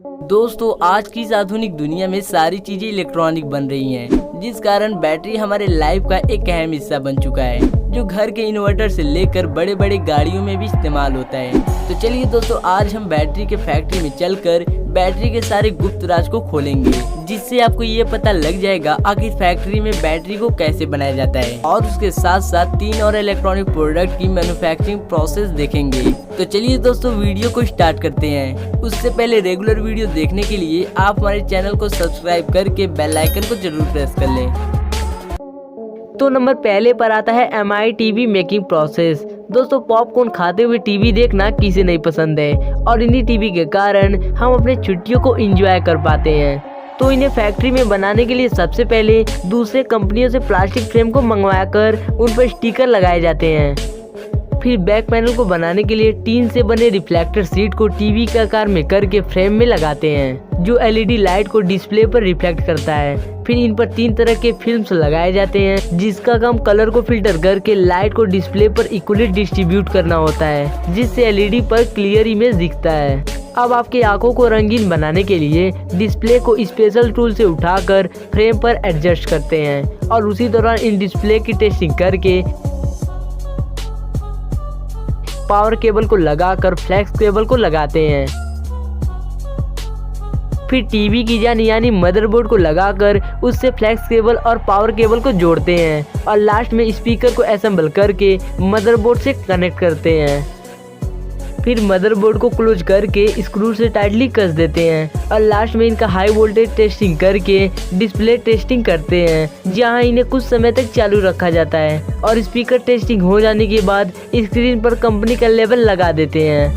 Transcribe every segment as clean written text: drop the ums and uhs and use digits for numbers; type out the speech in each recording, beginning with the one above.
दोस्तों, आज की इस आधुनिक दुनिया में सारी चीजें इलेक्ट्रॉनिक बन रही हैं, जिस कारण बैटरी हमारे लाइफ का एक अहम हिस्सा बन चुका है, जो घर के इन्वर्टर से लेकर बड़े बड़े गाड़ियों में भी इस्तेमाल होता है। तो चलिए दोस्तों, आज हम बैटरी के फैक्ट्री में चलकर बैटरी के सारे गुप्त राज को खोलेंगे, जिससे आपको ये पता लग जाएगा आखिर फैक्ट्री में बैटरी को कैसे बनाया जाता है, और उसके साथ साथ 3 और इलेक्ट्रॉनिक प्रोडक्ट की मैन्युफैक्चरिंग प्रोसेस देखेंगे। तो चलिए दोस्तों, वीडियो को स्टार्ट करते हैं। उससे पहले रेगुलर वीडियो देखने के लिए आप हमारे चैनल को सब्सक्राइब करके बेल आइकन को जरूर प्रेस कर लें। तो नंबर पहले पर आता है MI टीवी मेकिंग प्रोसेस। दोस्तों, पॉपकॉर्न खाते हुए टीवी देखना किसे नहीं पसंद है, और इन्हीं टीवी के कारण हम अपने छुट्टियों को एंजॉय कर पाते हैं। तो इन्हें फैक्ट्री में बनाने के लिए सबसे पहले दूसरे कंपनियों से प्लास्टिक फ्रेम को मंगवा कर उन पर स्टिकर लगाए जाते हैं। फिर बैक पैनल को बनाने के लिए टीन से बने रिफ्लेक्टर शीट को टीवी के आकार में करके फ्रेम में लगाते हैं, जो LED लाइट को डिस्प्ले पर रिफ्लेक्ट करता है। फिर इन पर 3 तरह के फिल्म्स लगाए जाते हैं, जिसका काम कलर को फिल्टर करके लाइट को डिस्प्ले पर इक्वली डिस्ट्रीब्यूट करना होता है, जिससे LED पर क्लियर इमेज दिखता है। अब आपकी आंखों को रंगीन बनाने के लिए डिस्प्ले को स्पेशल टूल से उठाकर फ्रेम पर एडजस्ट करते हैं, और उसी दौरान इन डिस्प्ले की टेस्टिंग करके पावर केबल को लगाकर फ्लैक्स केबल को लगाते हैं। फिर टीवी की जान यानी मदरबोर्ड को लगाकर उससे फ्लैक्स केबल और पावर केबल को जोड़ते हैं, और लास्ट में स्पीकर को असेंबल करके मदरबोर्ड से कनेक्ट करते हैं। फिर मदरबोर्ड को क्लोज करके स्क्रू से टाइटली कस देते हैं, और लास्ट में इनका हाई वोल्टेज टेस्टिंग करके डिस्प्ले टेस्टिंग करते हैं, जहां इन्हें कुछ समय तक चालू रखा जाता है, और स्पीकर टेस्टिंग हो जाने के बाद स्क्रीन पर कंपनी का लेबल लगा देते हैं।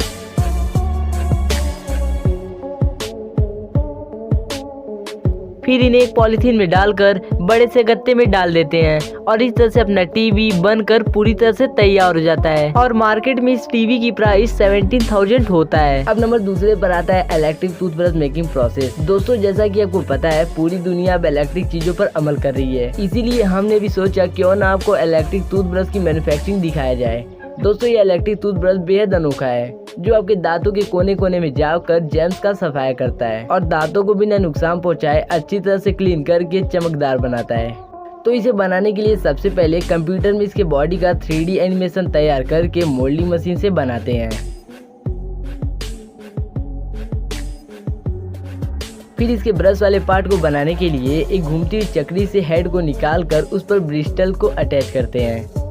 फिर इन्हें एक पॉलीथीन में डालकर बड़े से गत्ते में डाल देते हैं, और इस तरह से अपना टीवी बनकर पूरी तरह से तैयार हो जाता है, और मार्केट में इस टीवी की प्राइस 17,000 होता है। अब नंबर दूसरे पर आता है इलेक्ट्रिक टूथब्रश मेकिंग प्रोसेस। दोस्तों, जैसा कि आपको पता है, पूरी दुनिया अब इलेक्ट्रिक चीजों पर अमल कर रही है, इसीलिए हमने भी सोचा क्यों ना आपको इलेक्ट्रिक टूथब्रश की मैन्युफैक्चरिंग दिखाया जाए। दोस्तों, ये इलेक्ट्रिक टूथब्रश बेहद अनोखा है, जो आपके दांतों के कोने कोने में जाकर जेम्स का सफाया करता है, और दांतों को बिना नुकसान पहुंचाए अच्छी तरह से क्लीन करके चमकदार बनाता है। तो इसे बनाने के लिए सबसे पहले कंप्यूटर में इसके बॉडी का 3D एनिमेशन तैयार करके मोल्डिंग मशीन से बनाते हैं। फिर इसके ब्रश वाले पार्ट को बनाने के लिए एक घूमती हुई चक्री से हेड को निकालकर उस पर ब्रिस्टल को अटैच करते हैं।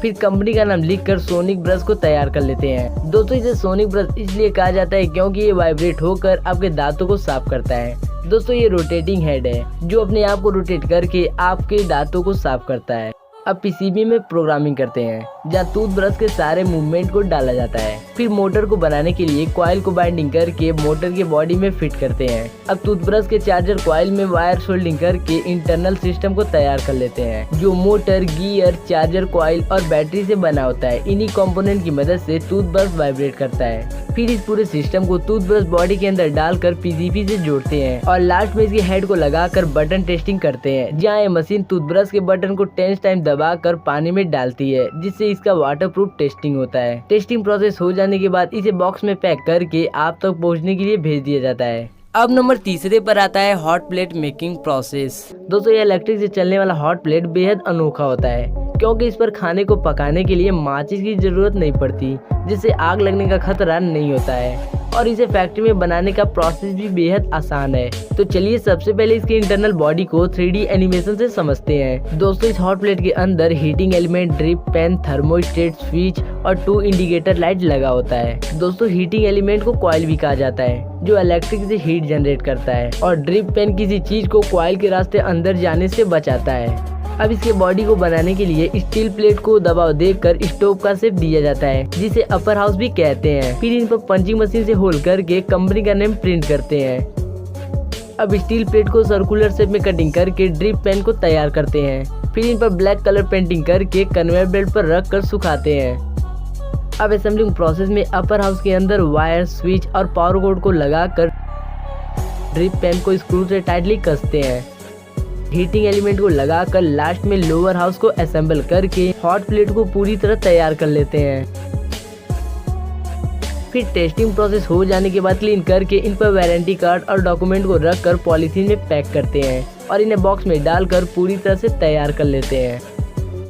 फिर कंपनी का नाम लिखकर सोनिक ब्रश को तैयार कर लेते हैं। दोस्तों, इसे सोनिक ब्रश इसलिए कहा जाता है क्योंकि ये वाइब्रेट होकर आपके दांतों को साफ करता है। दोस्तों, ये रोटेटिंग हेड है, जो अपने आप को रोटेट करके आपके दांतों को साफ करता है। अब PCB में प्रोग्रामिंग करते हैं, जहाँ टूथब्रश के सारे मूवमेंट को डाला जाता है। फिर मोटर को बनाने के लिए कॉइल को बाइंडिंग करके मोटर के बॉडी में फिट करते हैं। अब टूथब्रश के चार्जर कॉइल में वायर सोल्डिंग करके इंटरनल सिस्टम को तैयार कर लेते हैं, जो मोटर, गियर, चार्जर कॉइल और बैटरी से बना होता है। इन्हीं कंपोनेंट की मदद से टूथब्रश वाइब्रेट करता है। फिर इस पूरे सिस्टम को टूथब्रश बॉडी के अंदर डालकर PCB से जोड़ते हैं, और लास्ट में इसके हेड को लगाकर बटन टेस्टिंग करते हैं, जहाँ ये मशीन टूथब्रश के बटन को 10 टाइम दबाकर पानी में डालती है, जिससे इसका वाटरप्रूफ टेस्टिंग होता है। टेस्टिंग प्रोसेस हो जाने के बाद इसे बॉक्स में पैक करके आप तक पहुंचने के लिए भेज दिया जाता है। अब नंबर तीसरे पर आता है हॉट प्लेट मेकिंग प्रोसेस। दोस्तों, ये इलेक्ट्रिक से चलने वाला हॉट प्लेट बेहद अनोखा होता है, क्योंकि इस पर खाने को पकाने के लिए माचिस की जरूरत नहीं पड़ती, जिससे आग लगने का खतरा नहीं होता है, और इसे फैक्ट्री में बनाने का प्रोसेस भी बेहद आसान है। तो चलिए सबसे पहले इसके इंटरनल बॉडी को 3D एनिमेशन से समझते हैं। दोस्तों, इस हॉट प्लेट के अंदर heating element, drip pan, thermostat switch और 2 इंडिकेटर लाइट लगा होता है। दोस्तों, हीटिंग एलिमेंट को कॉइल भी कहा जाता है, जो इलेक्ट्रिक से हीट जनरेट करता है, और ड्रिप पैन किसी चीज को कॉइल के रास्ते अंदर जाने से बचाता है। अब इसके बॉडी को बनाने के लिए स्टील प्लेट को दबाव देकर स्टोव का शेप दिया जाता है, जिसे अपर हाउस भी कहते हैं। फिर इन पर पंचिंग मशीन से होल करके कंपनी का नेम प्रिंट करते हैं। अब स्टील प्लेट को सर्कुलर शेप में कटिंग करके ड्रिप पेन को तैयार करते हैं। फिर इन पर ब्लैक कलर पेंटिंग करके कन्वेयर बेल्ट पर रख कर सुखाते हैं। अब असेंबलिंग प्रोसेस में अपर हाउस के अंदर वायर, स्विच और पावर कोड को लगाकर ड्रिप पेन को स्क्रू से टाइटली कसते हैं। हीटिंग एलिमेंट को लगाकर लास्ट में लोअर हाउस को असेंबल करके हॉट प्लेट को पूरी तरह तैयार कर लेते हैं। फिर टेस्टिंग प्रोसेस हो जाने के बाद क्लीन करके इन पर वारंटी कार्ड और डॉक्यूमेंट को रख कर पॉलीथीन में पैक करते हैं और इन्हें बॉक्स में डालकर पूरी तरह से तैयार कर लेते हैं।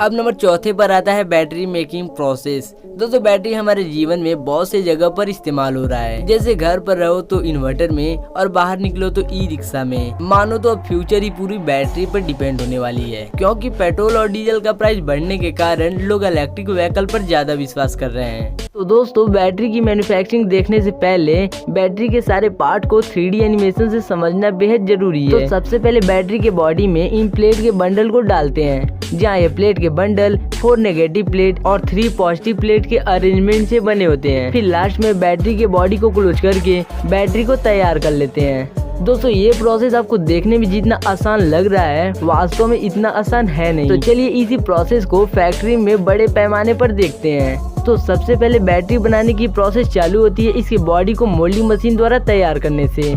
अब नंबर चौथे पर आता है बैटरी मेकिंग प्रोसेस। दोस्तों बैटरी हमारे जीवन में बहुत से जगह पर इस्तेमाल हो रहा है, जैसे घर पर रहो तो इन्वर्टर में और बाहर निकलो तो ई रिक्शा में। मानो तो अब फ्यूचर ही पूरी बैटरी पर डिपेंड होने वाली है, क्योंकि पेट्रोल और डीजल का प्राइस बढ़ने के कारण लोग इलेक्ट्रिक व्हीकल पर ज्यादा विश्वास कर रहे हैं। तो दोस्तों बैटरी की मैन्युफैक्चरिंग देखने से पहले बैटरी के सारे पार्ट को 3D एनिमेशन से समझना बेहद जरूरी है। तो सबसे पहले बैटरी के बॉडी में इन प्लेट के बंडल को डालते हैं, जहाँ ये प्लेट के बंडल 4 नेगेटिव प्लेट और 3 पॉजिटिव प्लेट के अरेंजमेंट से बने होते हैं। फिर लास्ट में बैटरी के बॉडी को क्लोज करके बैटरी को तैयार कर लेते हैं। दोस्तों ये प्रोसेस आपको देखने में जितना आसान लग रहा है वास्तव में इतना आसान है नहीं। तो चलिए इसी प्रोसेस को फैक्ट्री में बड़े पैमाने पर देखते हैं। तो सबसे पहले बैटरी बनाने की प्रोसेस चालू होती है इसकी बॉडी को मोल्डिंग मशीन द्वारा तैयार करने से।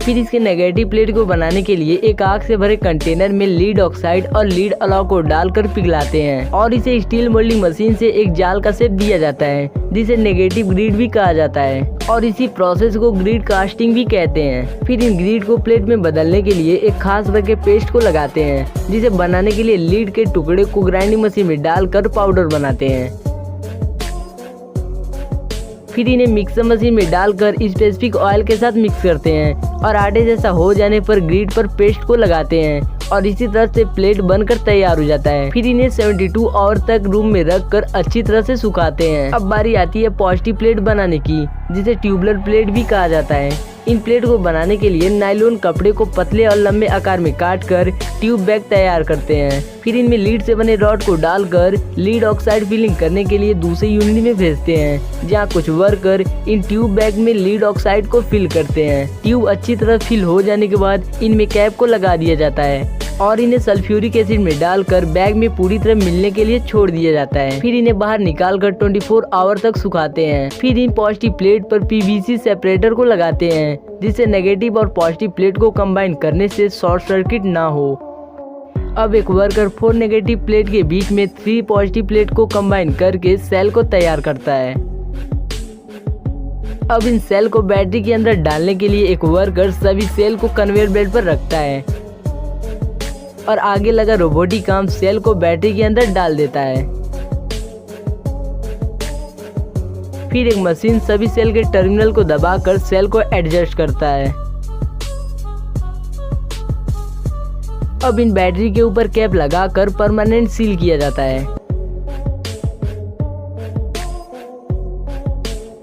फिर इसके नेगेटिव प्लेट को बनाने के लिए एक आग से भरे कंटेनर में लीड ऑक्साइड और लीड अलाव को डालकर पिघलाते हैं और इसे स्टील मोल्डिंग मशीन से एक जाल का शेप दिया जाता है, जिसे नेगेटिव ग्रिड भी कहा जाता है और इसी प्रोसेस को ग्रिड कास्टिंग भी कहते हैं। फिर इन ग्रिड को प्लेट में बदलने के लिए एक खास तरह के पेस्ट को लगाते हैं, जिसे बनाने के लिए लीड के टुकड़े को ग्राइंडिंग मशीन में डालकर पाउडर बनाते हैं। फिर इन्हें मिक्सर मशीन में डालकर स्पेसिफिक ऑयल के साथ मिक्स करते हैं और आटे जैसा हो जाने पर ग्रिड पर पेस्ट को लगाते हैं और इसी तरह से प्लेट बनकर तैयार हो जाता है। फिर इन्हें 72 आवर तक रूम में रखकर अच्छी तरह से सुखाते हैं। अब बारी आती है पॉजिटिव प्लेट बनाने की, जिसे ट्यूबुलर प्लेट भी कहा जाता है। इन प्लेट को बनाने के लिए नायलॉन कपड़े को पतले और लंबे आकार में काटकर ट्यूब बैग तैयार करते हैं। फिर इनमें लीड से बने रॉड को डालकर लीड ऑक्साइड फिलिंग करने के लिए दूसरे यूनिट में भेजते हैं, जहां कुछ वर्कर इन ट्यूब बैग में लीड ऑक्साइड को फिल करते हैं। ट्यूब अच्छी तरह फिल हो जाने के बाद इनमें कैप को लगा दिया जाता है और इन्हें सल्फ्यूरिक एसिड में डालकर बैग में पूरी तरह मिलने के लिए छोड़ दिया जाता है। फिर इन्हें बाहर निकालकर 24 आवर तक सुखाते हैं। फिर इन पॉजिटिव प्लेट पर PVC सेपरेटर को लगाते हैं, जिससे नेगेटिव और पॉजिटिव प्लेट को कंबाइन करने से शॉर्ट सर्किट ना हो। अब एक वर्कर 4 नेगेटिव प्लेट के बीच में 3 पॉजिटिव प्लेट को कंबाइन करके सेल को तैयार करता है। अब इन सेल को बैटरी के अंदर डालने के लिए एक वर्कर सभी सेल को कन्वेयर बेल्ट पर रखता है और आगे लगा रोबोटिक आर्म सेल को बैटरी के अंदर डाल देता है। फिर एक मशीन सभी सेल के टर्मिनल को दबाकर सेल को एडजस्ट करता है। अब इन बैटरी के ऊपर कैप लगाकर परमानेंट सील किया जाता है।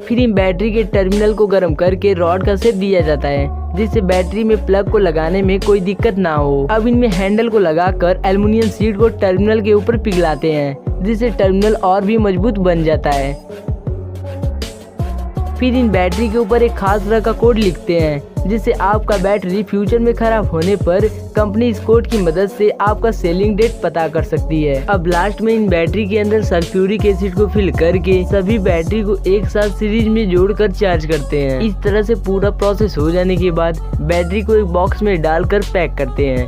फिर इन बैटरी के टर्मिनल को गर्म करके रॉड का शेप दिया जाता है, जिससे बैटरी में प्लग को लगाने में कोई दिक्कत ना हो। अब इनमें हैंडल को लगाकर एल्युमिनियम शीट को टर्मिनल के ऊपर पिघलाते हैं, जिससे टर्मिनल और भी मजबूत बन जाता है। फिर इन बैटरी के ऊपर एक खास तरह का कोड लिखते हैं, जिससे आपका बैटरी फ्यूचर में खराब होने पर कंपनी इस कोड की मदद से आपका सेलिंग डेट पता कर सकती है। अब लास्ट में इन बैटरी के अंदर सल्फ्यूरिक एसिड को फिल करके सभी बैटरी को एक साथ सीरीज में जोड़कर चार्ज करते हैं। इस तरह से पूरा प्रोसेस हो जाने के बाद बैटरी को एक बॉक्स में डालकर पैक करते हैं।